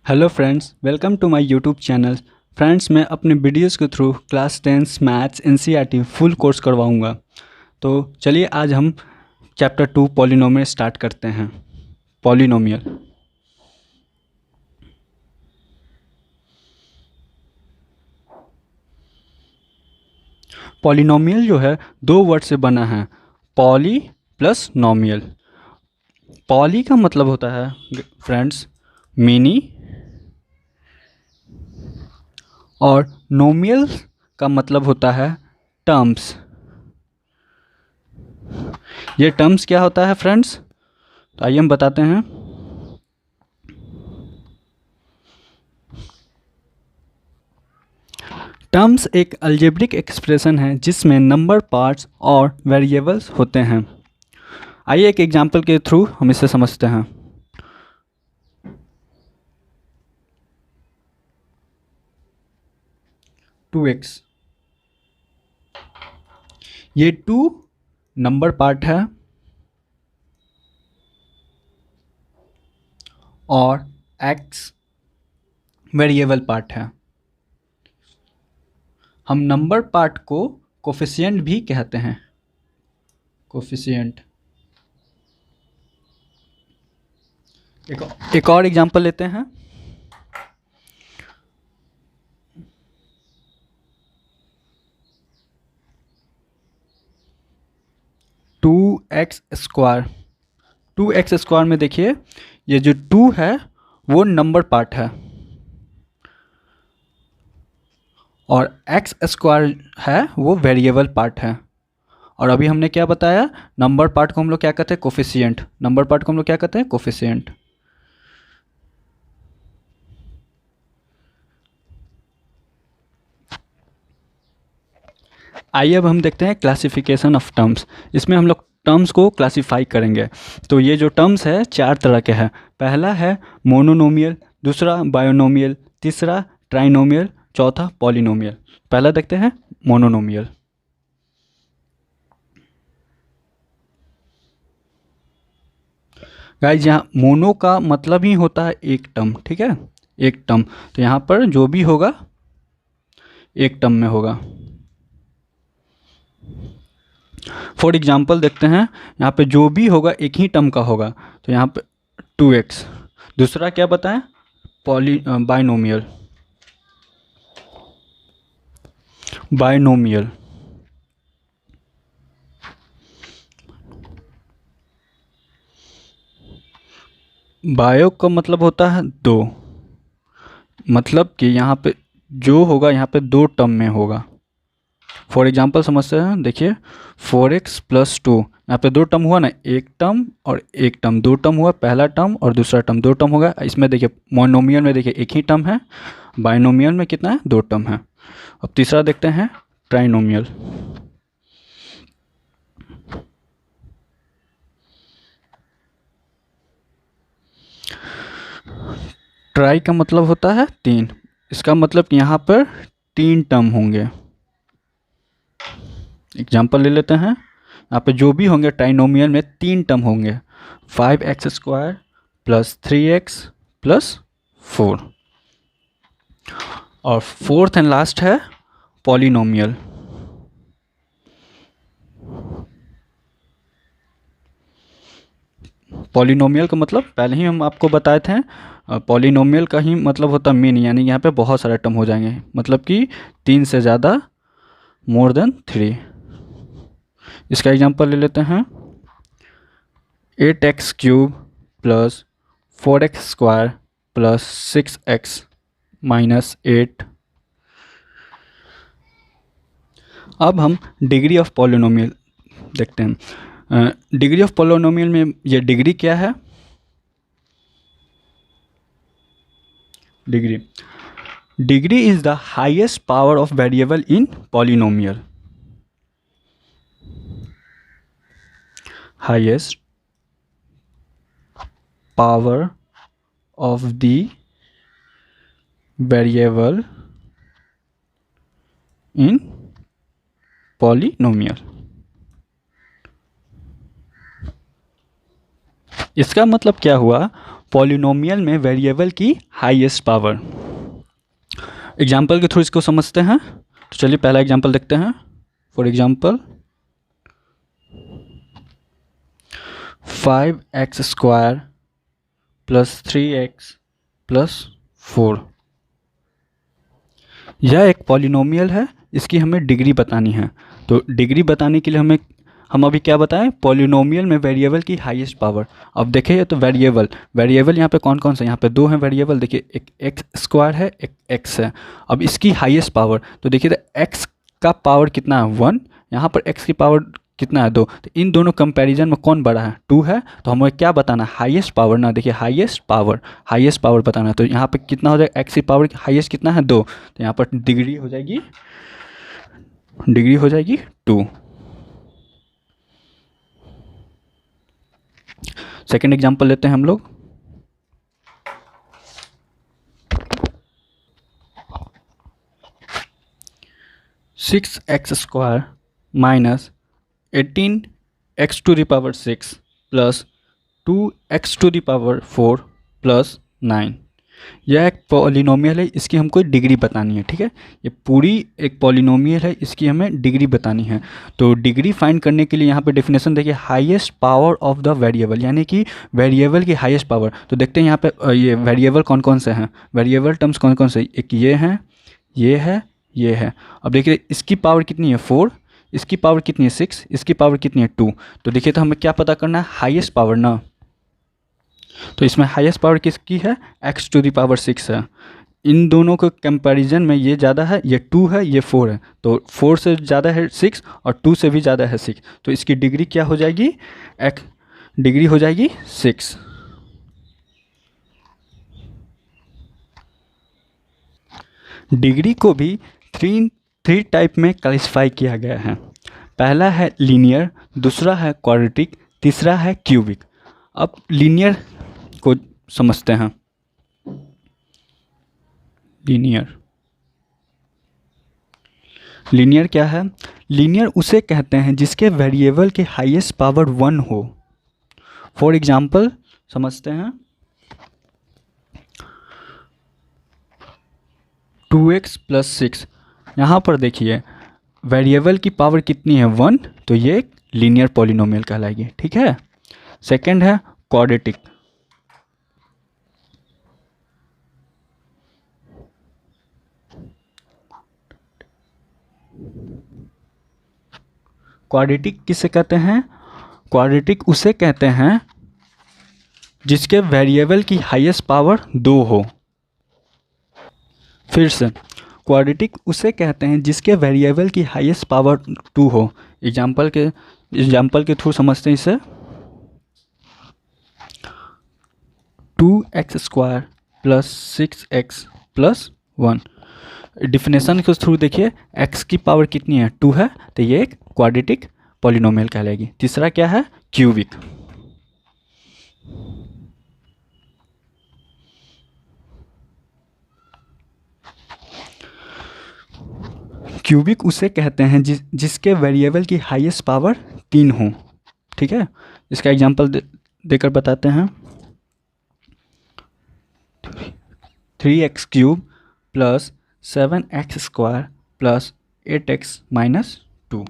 Hello friends, welcome to my YouTube channel. Friends, मैं अपने videos के through class 10 maths NCERT full course करवाऊंगा। तो चलिए आज हम चैप्टर 2 पॉलिनोमियल स्टार्ट करते हैं। पॉलिनोमियल पॉलिनोमियल जो है दो वर्ड से बना है, पॉली प्लस नोमियल। पॉली का मतलब होता है फ्रेंड्स मिनी, और नोमियल का मतलब होता है टर्म्स। ये टर्म्स क्या होता है फ्रेंड्स, तो आइए हम बताते हैं। टर्म्स एक अलजेब्रिक एक्सप्रेशन है जिसमें नंबर, पार्ट्स और वेरिएबल्स होते हैं। आइए एक एग्जांपल के थ्रू हम इसे समझते हैं। 2x, ये 2 नंबर पार्ट है और x वेरिएबल पार्ट है। हम नंबर पार्ट को कोफिशिएंट भी कहते हैं, कोफिशिएंट। एक और एग्जांपल लेते हैं। 2x²। 2x² में देखिए, ये जो 2 है वो नंबर पार्ट है और x² है वो वेरिएबल पार्ट है। और अभी हमने क्या बताया, नंबर पार्ट को हम लोग क्या कहते हैं, कोफिशिएंट। नंबर पार्ट को हम लोग क्या कहते हैं, कोफिशिएंट। आइए अब हम देखते हैं क्लासिफिकेशन ऑफ टर्म्स। इसमें हम लोग टर्म्स को क्लासिफाई करेंगे। तो ये जो टर्म्स है 4 तरह के हैं। पहला है मोनोनोमियल, दूसरा बायोनोमियल, तीसरा ट्राइनोमियल, चौथा पॉलिनोमियल। पहला देखते हैं मोनोनोमियल। गाइज, यहाँ मोनो का मतलब ही होता है एक टर्म, ठीक है, एक टर्म। तो यहाँ पर जो भी होगा एक टर्म में होगा। फॉर एग्जाम्पल देखते हैं, यहाँ पे जो भी होगा एक ही टर्म का होगा। तो यहाँ पे 2x। दूसरा क्या बताएं, बाइनोमियल। बाइनोमियल बायो का मतलब होता है दो, मतलब कि यहाँ पे जो होगा यहाँ पे दो टर्म में होगा। फॉर एग्जाम्पल समझते हैं, देखिए 4x+2, यहाँ पे दो टर्म हुआ ना, एक टर्म और एक टर्म, दो टर्म हुआ, पहला टर्म और दूसरा टर्म, दो टर्म होगा। इसमें देखिए मोनोमियल में देखिए एक ही टर्म है, बाइनोमियल में कितना है, दो टर्म है। अब तीसरा देखते हैं ट्राइनोमियल। ट्राई का मतलब होता है तीन, इसका मतलब कि यहाँ पर तीन टर्म होंगे। एग्जाम्पल ले लेते हैं, यहाँ पे जो भी होंगे ट्राइनोमियल में तीन टर्म होंगे, 5x² + 3x + 4। और फोर्थ एंड लास्ट है पॉलिनोमियल। पॉलिनोमियल का मतलब पहले ही हम आपको बताए थे, पॉलिनोमियल का ही मतलब होता है मीन, यानी यहाँ पे बहुत सारे टर्म हो जाएंगे, मतलब कि तीन से ज़्यादा, मोर देन 3। इसका एग्जांपल ले लेते हैं, 8x³ + 4x² + 6x - 8। अब हम डिग्री ऑफ पॉलिनोमियल देखते हैं। डिग्री ऑफ पॉलिनोमियल में ये डिग्री क्या है, degree is the highest power of variable in polynomial. Highest power of the variable in polynomial. इसका मतलब क्या हुआ, पॉलिनोमियल में वेरिएबल की हाईएस्ट पावर। एग्जाम्पल के थ्रू इसको समझते हैं। तो चलिए पहला एग्जाम्पल देखते हैं। For example 5x² + 3x + 4। यह एक पॉलिनोमियल है, इसकी हमें डिग्री बतानी है। तो डिग्री बताने के लिए हम अभी क्या बताएं, पॉलिनोमियल में वेरिएबल की हाईएस्ट पावर। अब देखिए तो वेरिएबल यहाँ पे कौन कौन सा, यहाँ पे 2 हैं वेरिएबल। देखिए एक x² है, एक x है। अब इसकी हाईएस्ट पावर तो देखिए तो x का पावर कितना है 1, यहाँ पर x की पावर कितना है 2। तो इन दोनों कंपैरिजन में कौन बड़ा है, 2 है। तो हमें क्या बताना, हाईएस्ट पावर ना। देखिए हाईएस्ट पावर बताना है। तो यहाँ पे कितना हो जाएगा, x की पावर हाईएस्ट कितना है 2। तो यहाँ पर डिग्री हो जाएगी 2। सेकेंड एग्जाम्पल लेते हैं हम लोग। (6x² - 18x⁶ + 2x⁴ + 9। यह एक पॉलिनोमियल है, इसकी हमको डिग्री बतानी है। ठीक है, ये पूरी एक पॉलिनोमियल है, इसकी हमें डिग्री बतानी है। तो डिग्री फाइंड करने के लिए यहाँ पे डेफिनेशन देखिए, highest power of the variable, यानी कि वेरिएबल की हाईएस्ट पावर। तो देखते हैं यहाँ पे ये वेरिएबल कौन कौन से हैं, वेरिएबल टर्म्स कौन कौन से। एक ये है, ये है। अब देखिए इसकी पावर कितनी है 4, इसकी पावर कितनी है 6, इसकी पावर कितनी है 2। तो देखिए तो हमें क्या पता करना है, हाईएस्ट पावर ना। तो इसमें हाईएस्ट पावर किसकी है, x⁶ है। इन दोनों के कंपैरिजन में ये ज़्यादा है, ये 2 है, ये 4 है। तो 4 से ज़्यादा है 6 और 2 से भी ज़्यादा है 6। तो इसकी डिग्री क्या हो जाएगी, डिग्री हो जाएगी 6। डिग्री को भी थ्री टाइप में क्लासिफाई किया गया है। पहला है लीनियर, दूसरा है क्वाड्रेटिक, तीसरा है क्यूबिक। अब लीनियर को समझते हैं। लीनियर क्या है, लीनियर उसे कहते हैं जिसके वेरिएबल के हाईएस्ट पावर 1 हो। फॉर एग्जाम्पल समझते हैं, 2x + 6। यहाँ पर देखिए वेरिएबल की पावर कितनी है 1, तो ये एक लीनियर पॉलिनोमियल कहलाएगी। ठीक है, सेकंड है क्वाड्रेटिक। क्वाड्रेटिक किसे कहते हैं, क्वाड्रेटिक उसे कहते हैं जिसके वेरिएबल की हाईएस्ट पावर 2 हो। फिर से, क्वाड्रेटिक उसे कहते हैं जिसके वेरिएबल की हाईएस्ट पावर 2 हो। एग्जाम्पल के थ्रू समझते हैं इसे। 2x² + 6x + 1। डिफिनेशन के थ्रू देखिए, x की पावर कितनी है 2 है, तो ये एक क्वाड्रेटिक पॉलिनोमियल कहलाएगी। तीसरा क्या है, क्यूबिक। क्यूबिक उसे कहते हैं जिसके वेरिएबल की हाईएस्ट पावर 3 हो। ठीक है, इसका एग्जांपल देकर बताते हैं। 3x³ + 7x² + 8x - 2।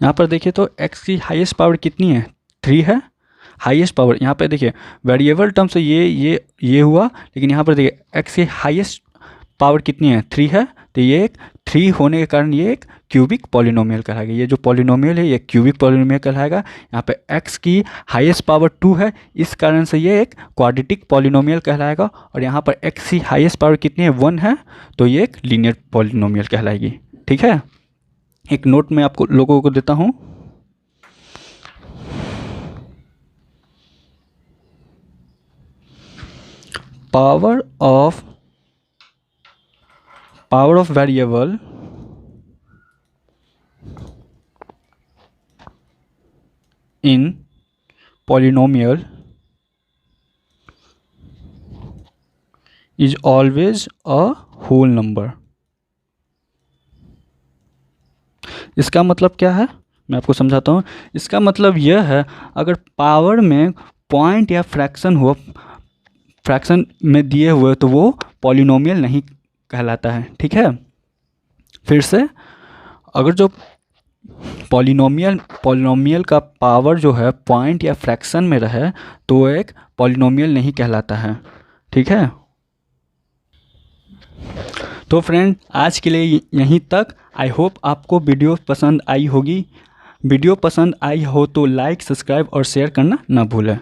यहाँ पर देखिए तो x की हाईएस्ट पावर कितनी है 3 है, हाईएस्ट पावर। यहाँ पे देखिए वेरिएबल टर्म से ये हुआ, लेकिन यहाँ पर देखिए x की हाईएस्ट पावर कितनी है 3 है। तो ये एक 3 होने के कारण ये एक क्यूबिक पॉलिनोमियल कहलाएगा। ये जो पॉलिनोमियल है ये क्यूबिक पॉलिनोमियल कहलाएगा। यहाँ पे x की हाईएस्ट पावर 2 है, इस कारण से ये एक क्वाड्रेटिक पॉलिनोमियल कहलाएगा। और यहाँ पर x की हाईएस्ट पावर कितनी है 1 है, तो ये एक लीनियर पॉलिनोमियल कहलाएगी। ठीक है, एक नोट मैं आपको लोगों को देता हूँ। Power of variable in polynomial is always a whole number। इसका मतलब क्या है, मैं आपको समझाता हूँ। इसका मतलब यह है, अगर पावर में पॉइंट या फ्रैक्शन हुआ, फ्रैक्शन में दिए हुए, तो वो पॉलिनोमियल नहीं कहलाता है। ठीक है, फिर से, अगर जो पॉलिनोमियल का पावर जो है पॉइंट या फ्रैक्शन में रहे तो वो एक पॉलिनोमियल नहीं कहलाता है। ठीक है, तो फ्रेंड आज के लिए यहीं तक। आई होप आपको वीडियो पसंद आई होगी। वीडियो पसंद आई हो तो लाइक, सब्सक्राइब और शेयर करना ना भूलें।